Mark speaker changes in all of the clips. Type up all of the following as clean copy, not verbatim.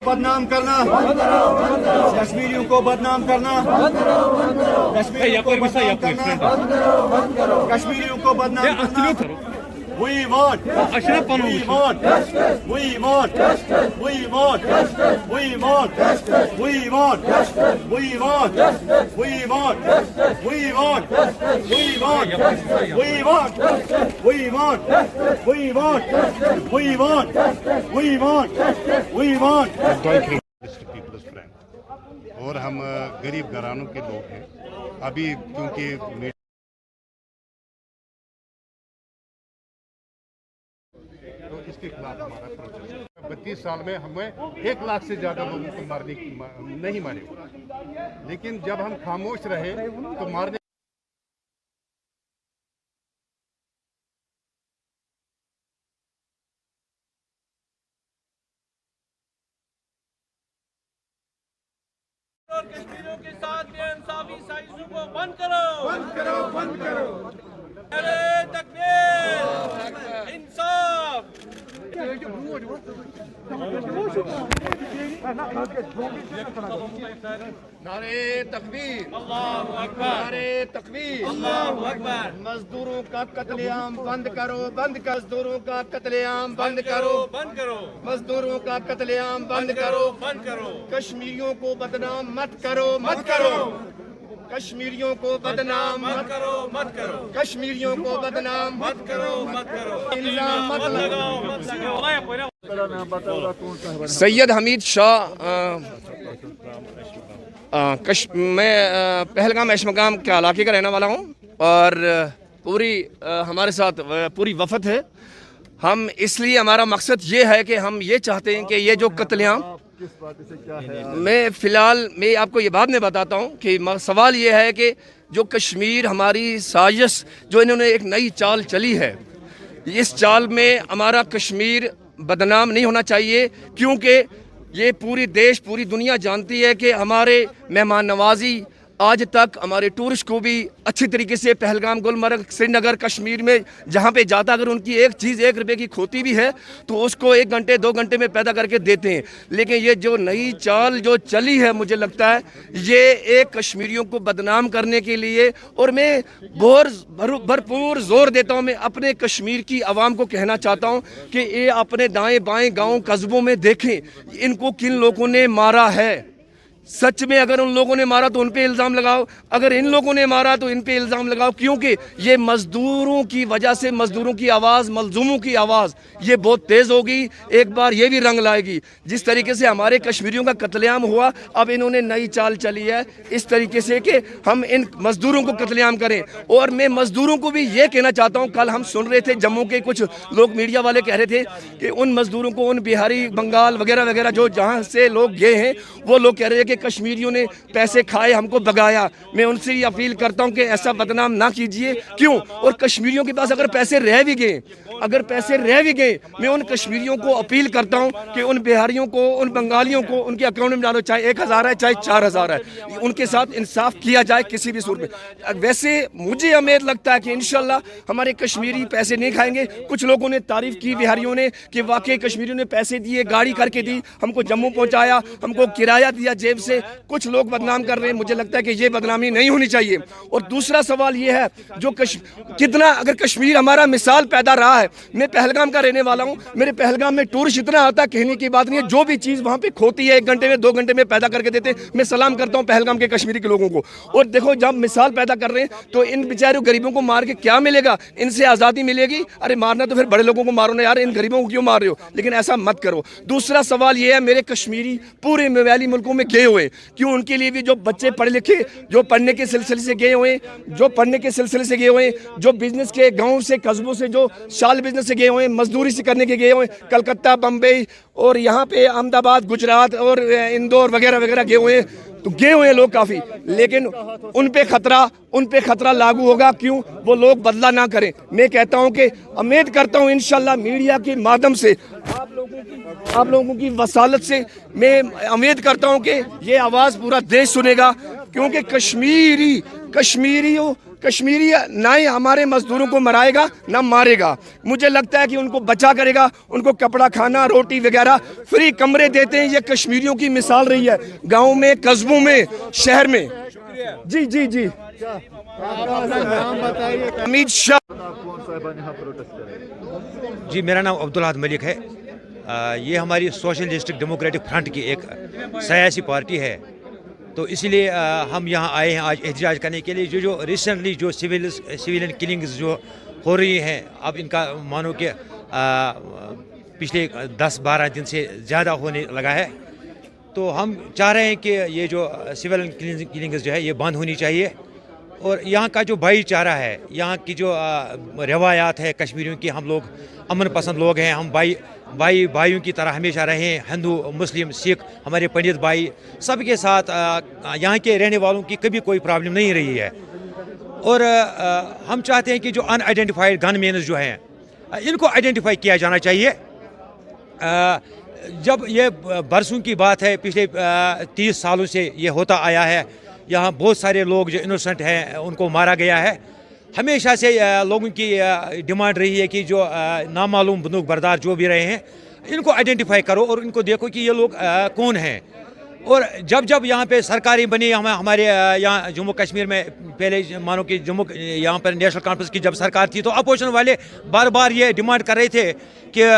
Speaker 1: बदनाम करना, कश्मीरियों को बदनाम करना, कश्मीरियों को बदनाम करना, कश्मीरियों को बदनाम करना। We want, we want, we want, we want, we want, we want, we want, we want, we want, we want, we want, we want, we want, we want, we want, we want.
Speaker 2: People's friend और हम गरीब घरानों के लोग हैं। अभी क्योंकि तो इसके खिलाफ हमारा प्रोटेस्ट 32 साल में हमें 1 लाख से ज़्यादा लोगों को नहीं मारे, लेकिन जब हम खामोश रहे तो मारने
Speaker 3: कश्मीरियों के साथ बेइंसाफी साजिशों को बंद करो, बंद करो, बंद करो। अरे तकबीर, इंसाफ।
Speaker 4: नारे तकबीर,
Speaker 3: अल्लाहु अकबर,
Speaker 4: नारे तकबीर,
Speaker 3: अल्लाहु अकबर।
Speaker 4: मजदूरों का कत्लेआम बंद करो, बंद कर मजदूरों का कत्लेआम बंद करो,
Speaker 3: बंद करो,
Speaker 4: मजदूरों का कत्लेआम बंद करो,
Speaker 3: बंद करो।
Speaker 4: कश्मीरियों को बदनाम मत करो, मत करो, कश्मीरियों को बदनाम
Speaker 3: मत
Speaker 4: मत
Speaker 3: करो, मत करो,
Speaker 4: कश्मीरियों को बदनाम
Speaker 3: मत करो, मत करो।
Speaker 4: इल्जाम मत
Speaker 3: लगाओ, मत लगाओ।
Speaker 4: सैयद हमीद शाह मैं पहलगाम ऐशमकाम के इलाके का रहने वाला हूँ और पूरी हमारे साथ पूरी वफद है। हम इसलिए हमारा मकसद ये है कि हम ये चाहते हैं कि ये जो कत्लेआम मैं फ़िलहाल मैं आपको ये बाद में बताता हूँ कि सवाल ये है कि जो कश्मीर हमारी साजिश जो इन्होंने एक नई चाल चली है, इस चाल में हमारा कश्मीर बदनाम नहीं होना चाहिए, क्योंकि ये पूरी देश पूरी दुनिया जानती है कि हमारे मेहमान नवाजी आज तक हमारे टूरिस्ट को भी अच्छी तरीके से पहलगाम, गुलमर्ग, श्रीनगर, कश्मीर में जहाँ पे जाता अगर उनकी एक चीज़ 1 रुपये की खोती भी है तो उसको 1 घंटे 2 घंटे में पैदा करके देते हैं। लेकिन ये जो नई चाल जो चली है मुझे लगता है ये एक कश्मीरियों को बदनाम करने के लिए, और मैं भरपूर ज़ोर देता हूँ, मैं अपने कश्मीर की आवाम को कहना चाहता हूँ कि ये अपने दाएँ बाएँ गाँव कस्बों में देखें इनको किन लोगों ने मारा है। सच में अगर उन लोगों ने मारा तो उन पे इल्ज़ाम लगाओ, अगर इन लोगों ने मारा तो इन पे इल्ज़ाम लगाओ, क्योंकि ये मज़दूरों की वजह से मज़दूरों की आवाज़, मज़लूमों की आवाज़ ये बहुत तेज़ होगी, एक बार ये भी रंग लाएगी। जिस तरीके से हमारे कश्मीरियों का कत्लेआम हुआ, अब इन्होंने नई चाल चली है इस तरीके से कि हम इन मज़दूरों को कत्लेआम करें। और मैं मज़दूरों को भी ये कहना चाहता हूँ, कल हम सुन रहे थे जम्मू के कुछ लोग मीडिया वाले कह रहे थे कि उन मज़दूरों को, उन बिहारी, बंगाल वगैरह वगैरह जो जहाँ से लोग गए हैं वो लोग कह रहे हैं कि कश्मीरियों ने पैसे खाए, हमको भगाया। मैं उनसे ये अपील करता हूं कि ऐसा बदनाम ना कीजिए। क्यों? और कश्मीरियों के पास अगर पैसे रह भी गए, अगर पैसे रह भी गए, मैं उन कश्मीरियों को अपील करता हूं कि उन बिहारियों को, उन बंगालियों को उनके अकाउंट में डालो, चाहे 1000 है चाहे 4000 है, उनके साथ इंसाफ किया जाए किसी भी सूरत में। वैसे मुझे उम्मीद लगता है कि इंशाल्लाह हमारे कश्मीरी पैसे नहीं खाएंगे। कुछ लोगों ने तारीफ की बिहारियों ने कि वाकई कश्मीरियों ने पैसे दिए, गाड़ी करके दी, हमको जम्मू पहुंचाया, हमको किराया दिया जेब से। कुछ लोग बदनाम कर रहे हैं, मुझे लगता है कि ये बदनामी नहीं होनी चाहिए। और दूसरा सवाल ये है जो कितना अगर कश्मीर हमारा मिसाल पैदा रहा है, मैं पहलगाम का रहने वाला हूँ, मेरे पहलगाम में टूरिस्ट इतना आता है कहने की बात नहीं है। जो भी चीज़ वहाँ पे खोती है 1 घंटे में 2 घंटे में पैदा करके देते हैं। मैं सलाम करता हूँ पहलगाम के कश्मीरी के लोगों को। और देखो जब मिसाल पैदा कर रहे हैं तो इन बेचारे गरीबों को मार के क्या मिलेगा? इनसे आज़ादी मिलेगी? अरे मारना तो फिर बड़े लोगों को मारो ना यार, इन गरीबों को क्यों मार रहे हो? लेकिन ऐसा मत करो। दूसरा सवाल ये है, मेरे कश्मीरी पूरे मैवाली मुल्कों में गए हुए, क्यों उनके लिए भी जो बच्चे पढ़े लिखे, जो पढ़ने के सिलसिले से गए हुए, जो बिजनेस के गाँव से, कस्बों से, जो शाल बिजनेस से गए हुए, मजदूरी से करने के गए हुए, कलकत्ता, बम्बई और यहाँ पे अहमदाबाद, गुजरात और इंदौर वगैरह वगैरह गए हुए, तो गए हुए लोग काफ़ी, लेकिन उन पे खतरा लागू होगा। क्यों? वो लोग बदला ना करें। मैं कहता हूं कि उम्मीद करता हूं इंशाल्लाह मीडिया के माध्यम से आप लोगों की वसालत से मैं उम्मीद करता हूं कि ये आवाज़ पूरा देश सुनेगा, क्योंकि कश्मीरी کشمیری نہ ہی ہمارے مزدوروں کو مرائے گا نہ مارے گا. مجھے لگتا ہے کہ ان کو بچا کرے گا, ان کو کپڑا کھانا روٹی وغیرہ فری کمرے دیتے ہیں. یہ کشمیریوں کی مثال رہی ہے گاؤں میں, قصبوں میں, شہر میں. جی جی جی امید شاہ.
Speaker 5: جی میرا نام عبدالحاد ملک ہے. یہ ہماری سوشلسٹک ڈیموکریٹک فرنٹ کی ایک سیاسی پارٹی ہے, تو اسی لیے ہم یہاں آئے ہیں آج احتجاج کرنے کے لیے. جو ریسنٹلی جو سویلین کلنگز جو ہو رہی ہیں, اب ان کا مانو کہ پچھلے 10-12 دن سے زیادہ ہونے لگا ہے, تو ہم چاہ رہے ہیں کہ یہ جو سویلین کلنگز جو ہے یہ بند ہونی چاہیے. اور یہاں کا جو بھائی چارہ ہے, یہاں کی جو روایات ہے کشمیریوں کی, ہم لوگ امن پسند لوگ ہیں. ہم بھائیوں کی طرح ہمیشہ رہے ہیں. ہندو, مسلم, سکھ, ہمارے پنڈت بھائی سب کے ساتھ یہاں کے رہنے والوں کی کبھی کوئی پرابلم نہیں رہی ہے. اور ہم چاہتے ہیں کہ جو ان آئیڈینٹیفائڈ گن مینز جو ہیں ان کو آئیڈینٹیفائی کیا جانا چاہیے. جب یہ برسوں کی بات ہے, پچھلے 30 سالوں سے یہ ہوتا آیا ہے. یہاں بہت سارے لوگ جو انوسنٹ ہیں ان کو مارا گیا ہے. ہمیشہ سے لوگوں کی ڈیمانڈ رہی ہے کہ جو نامعلوم بندوق بردار جو بھی رہے ہیں ان کو آئیڈینٹیفائی کرو اور ان کو دیکھو کہ یہ لوگ کون ہیں. اور جب یہاں پہ سرکاریں بنی, ہمارے یہاں جموں کشمیر میں پہلے مانو کہ یہاں پر نیشنل کانفرنس کی جب سرکار تھی, تو اپوزیشن والے بار بار یہ ڈیمانڈ کر رہے تھے کہ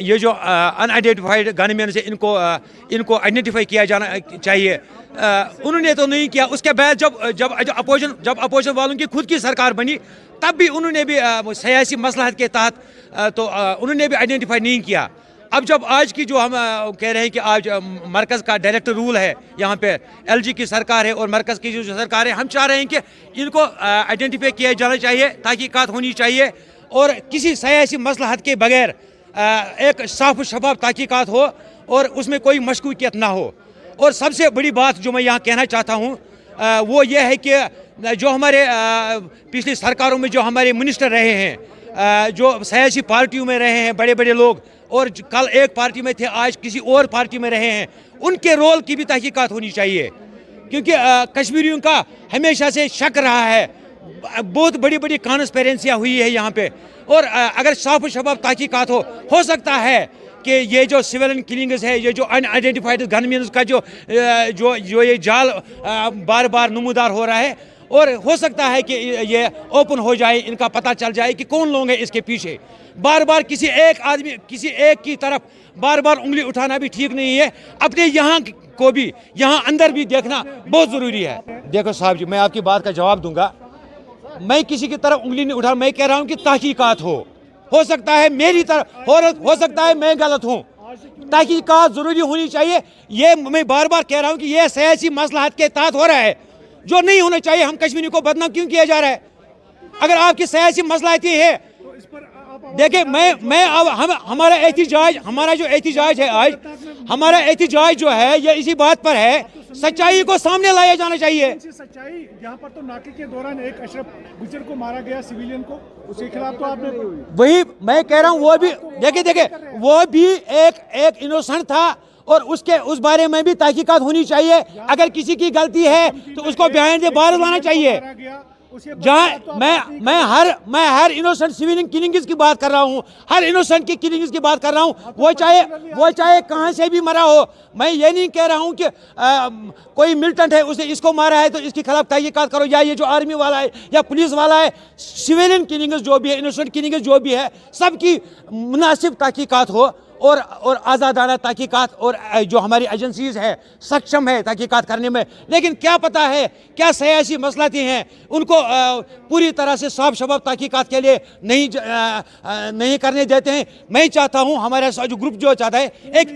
Speaker 5: یہ جو ان آئیڈینٹیفائڈ گن مینز ہیں ان کو آئیڈینٹیفائی کیا جانا چاہیے. انہوں نے تو نہیں کیا. اس کے بعد جب اپوزیشن والوں کی خود کی سرکار بنی, تب بھی انہوں نے بھی سیاسی مصلحت کے تحت تو انہوں نے بھی آئیڈینٹیفائی نہیں کیا. اب جب آج کی جو ہم کہہ رہے ہیں کہ آج مرکز کا ڈائریکٹر رول ہے, یہاں پہ LG کی سرکار ہے اور مرکز کی جو سرکار ہے, ہم چاہ رہے ہیں کہ ان کو آئیڈینٹیفائی کیا جانا چاہیے, تحقیقات ہونی چاہیے اور کسی سیاسی مصلحت کے بغیر ایک صاف و شفاف تحقیقات ہو اور اس میں کوئی مشکوکیت نہ ہو. اور سب سے بڑی بات جو میں یہاں کہنا چاہتا ہوں وہ یہ ہے کہ جو ہمارے پچھلی سرکاروں میں جو ہمارے منسٹر رہے ہیں, جو سیاسی پارٹیوں میں رہے ہیں بڑے بڑے لوگ, اور کل ایک پارٹی میں تھے آج کسی اور پارٹی میں رہے ہیں, ان کے رول کی بھی تحقیقات ہونی چاہیے. کیونکہ کشمیریوں کا ہمیشہ سے شک رہا ہے, بہت بڑی بڑی کانسپیرنسیاں ہوئی ہے یہاں پہ. اور اگر صاف و شفاف تحقیقات ہو سکتا ہے کہ یہ جو سویلین کلنگز ہے, یہ جو ان آئیڈینٹیفائڈ گن مینز کا جو یہ جال بار بار نمودار ہو رہا ہے, اور ہو سکتا ہے کہ یہ اوپن ہو جائے, ان کا پتہ چل جائے کہ کون لوگ ہیں اس کے پیچھے. بار بار کسی ایک کی طرف بار بار انگلی اٹھانا بھی ٹھیک نہیں ہے. اپنے یہاں کو بھی, یہاں اندر بھی دیکھنا بہت ضروری ہے. دیکھو صاحب جی, میں آپ کی بات کا جواب دوں گا. میں کسی کی طرف انگلی نہیں اٹھا, میں کہہ رہا ہوں کہ تحقیقات ہو سکتا ہے میری طرف, ہو سکتا ہے میں غلط ہوں. تحقیقات ضروری ہونی چاہیے. یہ میں بار بار کہہ رہا ہوں کہ یہ سیاسی مصلحت کے تحت ہو رہا ہے, جو نہیں ہونا چاہیے. ہم کشمیری کو بدنام کیوں کیا جا رہا ہے؟ اگر آپ کی سیاسی مصلحت یہ ہے, دیکھیں میں ہمارا جو احتجاج ہے آج, ہمارا احتجاج جو ہے یہ اسی بات پر ہے, سچائی کو سامنے لایا جانا چاہیے.
Speaker 6: سچائی یہاں پر تو ناکے کے دوران ایک اشرف گجر کو مارا گیا, سویلین کو, اس کے خلاف تو آپ نے
Speaker 5: وہی میں کہہ رہا ہوں, وہ بھی دیکھیں وہ بھی ایک انوسنٹ تھا, اور اس بارے میں بھی تحقیقات ہونی چاہیے. اگر کسی کی غلطی ہے تو اس کو بیان سے باہر لانا چاہیے. جہاں میں ہر انوسنٹ سویلین کلنگز کی بات کر رہا ہوں, ہر انوسنٹ کی کلنگز کی بات کر رہا ہوں, وہ چاہے کہاں سے بھی مرا ہو. میں یہ نہیں کہہ رہا ہوں کہ کوئی ملٹنٹ ہے اس نے اس کو مارا ہے تو اس کے خلاف تحقیقات کرو, یا یہ جو آرمی والا ہے یا پولیس والا ہے. سویلین کلنگز جو بھی ہے, انوسنٹ کلنگز جو بھی ہے, سب کی مناسب تحقیقات ہو اور آزادانہ تحقیقات, اور جو ہماری ایجنسیز ہے سکشم ہے تحقیقات کرنے میں. لیکن کیا پتہ ہے کیا سیاسی مصلحتیں ہیں, ان کو پوری طرح سے صاف شفاف تحقیقات کے لیے نہیں کرنے دیتے ہیں. میں چاہتا ہوں ہمارا جو گروپ جو چاہتا ہے, ایک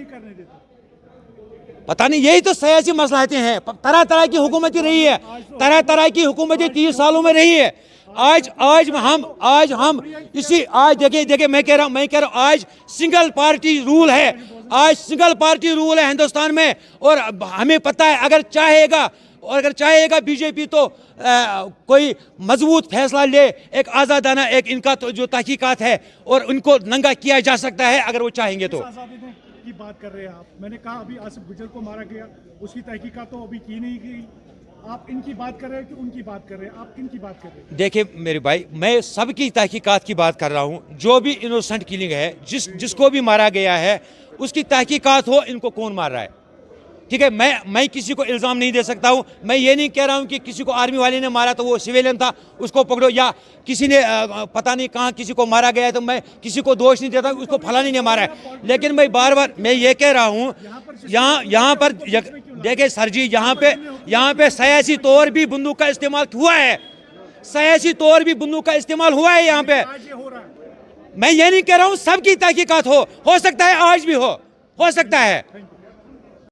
Speaker 5: پتہ نہیں, یہی تو سیاسی مصلحتیں ہیں. طرح طرح کی حکومتیں رہی ہے, طرح طرح کی حکومتیں 30 سالوں میں رہی ہے. آج ہم اسی دیکھیں میں کہہ رہا ہوں آج سنگل پارٹی رول ہے. آج سنگل پارٹی رول ہے ہندوستان میں, اور ہمیں پتہ ہے اگر چاہے گا بی جے پی تو کوئی مضبوط فیصلہ لے, ایک آزادانہ ایک ان کا جو تحقیقات ہے اور ان کو ننگا کیا جا سکتا ہے اگر وہ چاہیں گے تو.
Speaker 6: کی بات کر رہے ہیں آپ, میں نے کہا ابھی آصف گجر کو مارا گیا, اس کی تحقیقات تو ابھی کی نہیں گئی. आप इनकी बात कर रहे हैं कि उनकी बात कर रहे हैं? आप किन की बात कर रहे हैं?
Speaker 5: देखिए मेरे भाई, मैं सबकी तहकीकात की बात कर रहा हूँ। जो भी इनोसेंट किलिंग है, जिसको भी मारा गया है, उसकी तहकीकात हो, इनको कौन मार रहा है, ठीक है। मैं किसी को इल्ज़ाम नहीं दे सकता हूँ। मैं ये नहीं कह रहा हूँ कि किसी को आर्मी वाले ने मारा तो वो सिविलियन था, उसको पकड़ो, या किसी ने पता नहीं कहाँ किसी को मारा गया है तो मैं किसी को दोष नहीं देता उसको फलानी ने मारा है। लेकिन मैं बार बार मैं ये कह रहा हूँ, यहाँ पर देखिए सर जी, यहाँ पे सियासी तौर भी बंदूक का इस्तेमाल हुआ है, सियासी तौर भी बंदूक का इस्तेमाल हुआ है यहाँ पे।
Speaker 6: आज ये हो रहा है।
Speaker 5: मैं ये नहीं कह रहा हूँ सबकी तहकीकात हो सकता है आज भी हो सकता है।